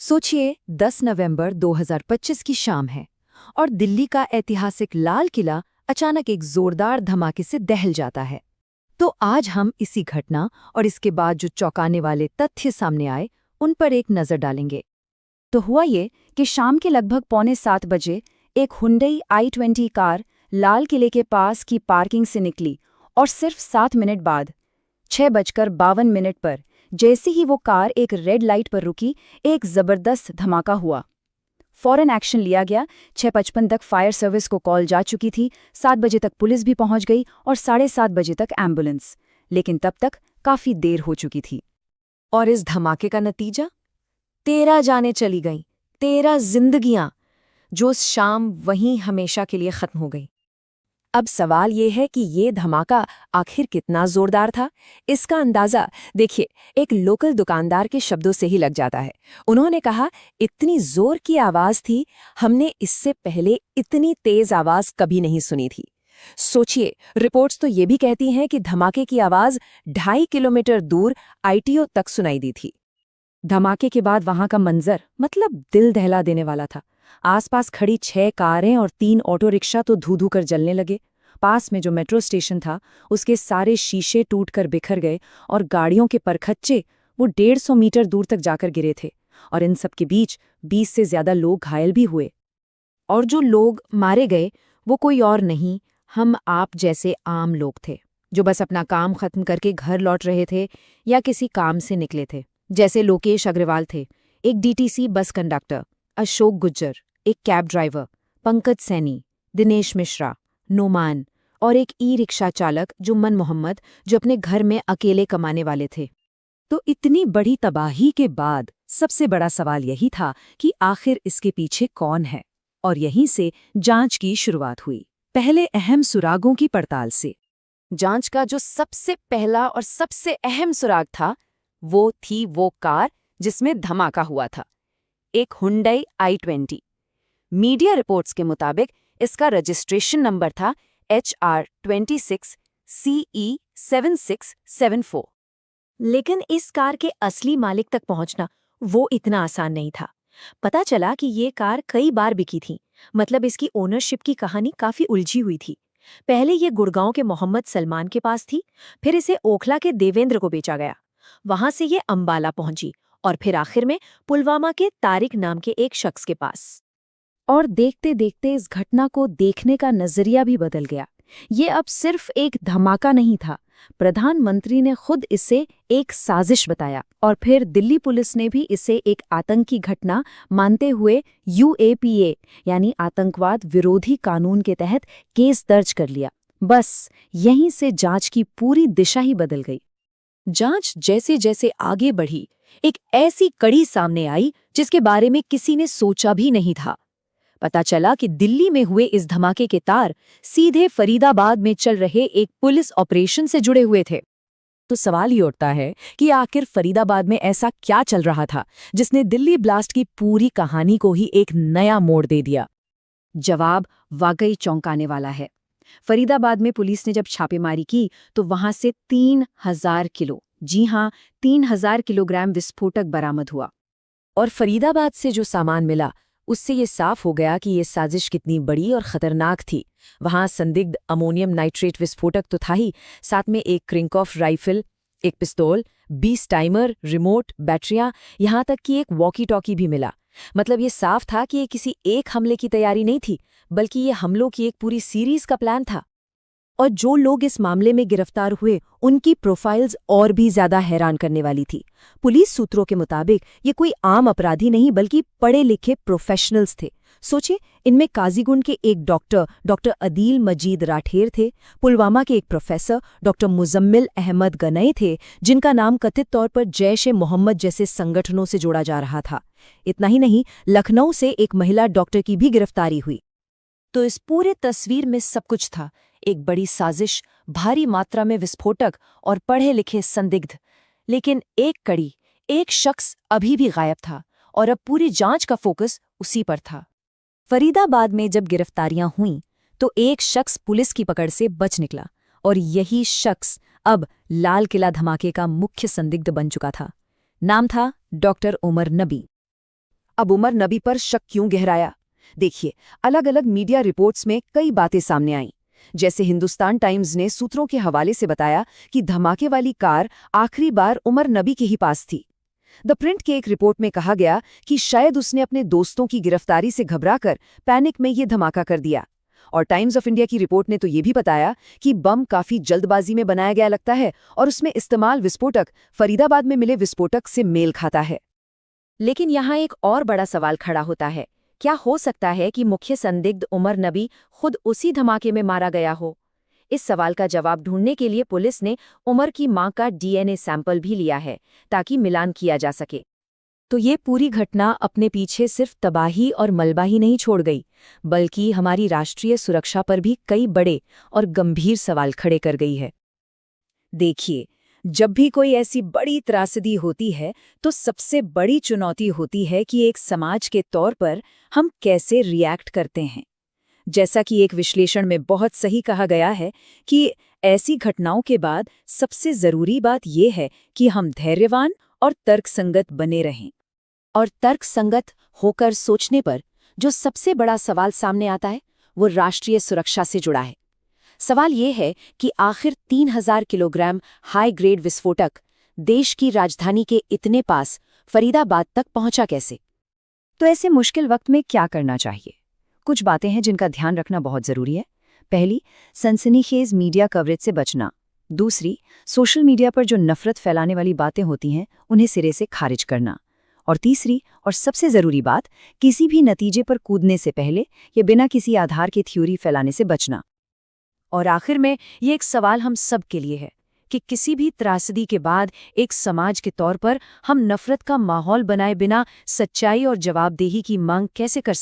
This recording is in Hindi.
सोचिए 10 नवंबर 2025 की शाम है और दिल्ली का ऐतिहासिक लाल किला अचानक एक जोरदार धमाके से दहल जाता है। तो आज हम इसी घटना और इसके बाद जो चौंकाने वाले तथ्य सामने आए उन पर एक नजर डालेंगे। तो हुआ ये कि शाम के लगभग 6:45 एक हुंडई i20 कार लाल किले के पास की पार्किंग से निकली और सिर्फ 7 मिनट बाद 6:52 पर जैसे ही वो कार एक रेड लाइट पर रुकी, एक जबरदस्त धमाका हुआ। फौरन एक्शन लिया गया। 6:55 तक फायर सर्विस को कॉल जा चुकी थी, 7 बजे तक पुलिस भी पहुंच गई और 7:30 बजे तक एम्बुलेंस। लेकिन तब तक काफी देर हो चुकी थी। और इस धमाके का नतीजा 13 जानें चली गईं, 13 जिंदगियां जो उस शाम वहीं हमेशा के लिए खत्म हो गई। अब सवाल ये है कि ये धमाका आखिर कितना जोरदार था। इसका अंदाजा देखिए, एक लोकल दुकानदार के शब्दों से ही लग जाता है। उन्होंने कहा, इतनी जोर की आवाज थी, हमने इससे पहले इतनी तेज आवाज कभी नहीं सुनी थी। सोचिए, रिपोर्ट्स तो ये भी कहती हैं कि धमाके की आवाज 2.5 किलोमीटर दूर ITO तक सुनाई दी थी। धमाके के बाद वहां का मंजर मतलब दिल दहला देने वाला था। आसपास खड़ी 6 कारें और 3 ऑटो रिक्शा तो धू-धू कर जलने लगे। पास में जो मेट्रो स्टेशन था, उसके सारे शीशे टूटकर बिखर गए और गाड़ियों के परखच्चे वो 150 मीटर दूर तक जाकर गिरे थे। और इन सब के बीच 20 से ज्यादा लोग घायल भी हुए। और जो लोग मारे गए वो कोई और नहीं, हम आप जैसे आम लोग थे, जो बस अपना काम खत्म करके घर लौट रहे थे या किसी काम से निकले थे। जैसे लोकेश अग्रवाल थे, एक DTC bus conductor, Ashok Gujjar, एक कैब ड्राइवर, पंकज सैनी, दिनेश मिश्रा, नोमान और एक ई-रिक्शा चालक जुम्मन मोहम्मद, जो अपने घर में अकेले कमाने वाले थे। तो इतनी बड़ी तबाही के बाद सबसे बड़ा सवाल यही था कि आखिर इसके पीछे कौन है। और यहीं से जांच की शुरुआत हुई, पहले अहम सुरागों की पड़ताल से। जांच का जो सबसे पहला और सबसे अहम सुराग था, वो थी वो कार जिसमें धमाका हुआ था, एक हुंडई i20। मीडिया रिपोर्ट्स के मुताबिक इसका रजिस्ट्रेशन नंबर था HR26CE7674। लेकिन इस कार के असली मालिक तक पहुंचना वो इतना आसान नहीं था। पता चला कि ये कार कई बार बिकी थी, मतलब इसकी ओनरशिप की कहानी काफी उलझी हुई थी। पहले ये गुड़गांव के मोहम्मद सलमान के पास थी, फिर इसे ओखला के देवेंद्र को बेचा गया। वहां से ये अंबाला पहुंची और फिर आखिर में पुलवामा के तारिक नाम के एक शख्स के पास। और देखते देखते इस घटना को देखने का नजरिया भी बदल गया। ये अब सिर्फ एक धमाका नहीं था, प्रधानमंत्री ने खुद इसे एक साजिश बताया और फिर दिल्ली पुलिस ने भी इसे एक आतंकी घटना मानते हुए UAPA यानी आतंकवाद विरोधी कानून के तहत केस दर्ज कर लिया। बस यहीं से जांच की पूरी दिशा ही बदल गई। जांच जैसे जैसे आगे बढ़ी, एक ऐसी कड़ी सामने आई जिसके बारे में किसी ने सोचा भी नहीं था। पता चला कि दिल्ली में हुए इस धमाके के तार सीधे फरीदाबाद में चल रहे एक पुलिस ऑपरेशन से जुड़े हुए थे। तो सवाल ये उठता है कि आखिर फरीदाबाद में ऐसा क्या चल रहा था जिसने दिल्ली ब्लास्ट की पूरी कहानी को ही एक नया मोड़ दे दिया। जवाब वाकई चौंकाने वाला है। फरीदाबाद में पुलिस ने जब छापेमारी की तो वहां से 3000 किलो, जी हां, 3000 किलोग्राम विस्फोटक बरामद हुआ। और फरीदाबाद से जो सामान मिला, उससे ये साफ हो गया कि ये साजिश कितनी बड़ी और खतरनाक थी। वहां संदिग्ध अमोनियम नाइट्रेट विस्फोटक तो था ही, साथ में एक क्रिंकॉफ राइफल, एक पिस्तौल, 20 टाइमर, रिमोट, बैटरियां, यहां तक कि एक वॉकी टॉकी भी मिला। मतलब ये साफ था कि ये किसी एक हमले की तैयारी नहीं थी, बल्कि ये हमलों की एक पूरी सीरीज का प्लान था। और जो लोग इस मामले में गिरफ्तार हुए, उनकी प्रोफाइल्स और भी ज्यादा हैरान करने वाली थी। पुलिस सूत्रों के मुताबिक ये कोई आम अपराधी नहीं बल्कि पढ़े लिखे प्रोफेशनल्स थे। सोचिए, इनमें काजीगुंड के एक डॉक्टर अदील मजीद राठेर थे, पुलवामा के एक प्रोफेसर डॉक्टर मुजम्मिल अहमद गनई थे, जिनका नाम कथित तौर पर जैश-ए-मोहम्मद जैसे संगठनों से जोड़ा जा रहा था। इतना ही नहीं, लखनऊ से एक महिला डॉक्टर की भी गिरफ्तारी हुई। तो इस पूरे तस्वीर में सब कुछ था, एक बड़ी साजिश, भारी मात्रा में विस्फोटक और पढ़े लिखे संदिग्ध। लेकिन एक कड़ी, एक शख्स अभी भी गायब था और अब पूरी जांच का फोकस उसी पर था। फरीदाबाद में जब गिरफ्तारियां हुईं तो एक शख्स पुलिस की पकड़ से बच निकला और यही शख्स अब लाल किला धमाके का मुख्य संदिग्ध बन चुका था। नाम था डॉक्टर उमर नबी। अब उमर नबी पर शक क्यों गहराया? देखिए, अलग अलग मीडिया रिपोर्ट्स में कई बातें सामने आईं। जैसे हिंदुस्तान टाइम्स ने सूत्रों के हवाले से बताया कि धमाके वाली कार आखिरी बार उमर नबी के ही पास थी। द प्रिंट के एक रिपोर्ट में कहा गया कि शायद उसने अपने दोस्तों की गिरफ्तारी से घबराकर पैनिक में ये धमाका कर दिया। और टाइम्स ऑफ इंडिया की रिपोर्ट ने तो ये भी बताया कि बम काफी जल्दबाजी में बनाया गया लगता है और उसमें इस्तेमाल विस्फोटक फरीदाबाद में मिले विस्फोटक से मेल खाता है। लेकिन यहाँ एक और बड़ा सवाल खड़ा होता है, क्या हो सकता है कि मुख्य संदिग्ध उमर नबी खुद उसी धमाके में मारा गया हो? इस सवाल का जवाब ढूंढने के लिए पुलिस ने उमर की मां का डीएनए सैंपल भी लिया है, ताकि मिलान किया जा सके। तो ये पूरी घटना अपने पीछे सिर्फ तबाही और मलबा ही नहीं छोड़ गई, बल्कि हमारी राष्ट्रीय सुरक्षा पर भी कई बड़े और गंभीर सवाल खड़े कर गई है। देखिए, जब भी कोई ऐसी बड़ी त्रासदी होती है तो सबसे बड़ी चुनौती होती है कि एक समाज के तौर पर हम कैसे रिएक्ट करते हैं। जैसा कि एक विश्लेषण में बहुत सही कहा गया है कि ऐसी घटनाओं के बाद सबसे जरूरी बात यह है कि हम धैर्यवान और तर्कसंगत बने रहें। और तर्कसंगत होकर सोचने पर जो सबसे बड़ा सवाल सामने आता है वो राष्ट्रीय सुरक्षा से जुड़ा है। सवाल ये है कि आखिर 3000 किलोग्राम हाई ग्रेड विस्फोटक देश की राजधानी के इतने पास फरीदाबाद तक पहुंचा कैसे? तो ऐसे मुश्किल वक्त में क्या करना चाहिए? कुछ बातें हैं जिनका ध्यान रखना बहुत जरूरी है। पहली, सनसनीखेज मीडिया कवरेज से बचना। दूसरी, सोशल मीडिया पर जो नफरत फैलाने वाली बातें होती हैं उन्हें सिरे से खारिज करना। और तीसरी और सबसे जरूरी बात, किसी भी नतीजे पर कूदने से पहले या बिना किसी आधार की थ्योरी फैलाने से बचना। और आखिर में ये एक सवाल हम सब के लिए है कि किसी भी त्रासदी के बाद एक समाज के तौर पर हम नफरत का माहौल बनाए बिना सच्चाई और जवाबदेही की मांग कैसे कर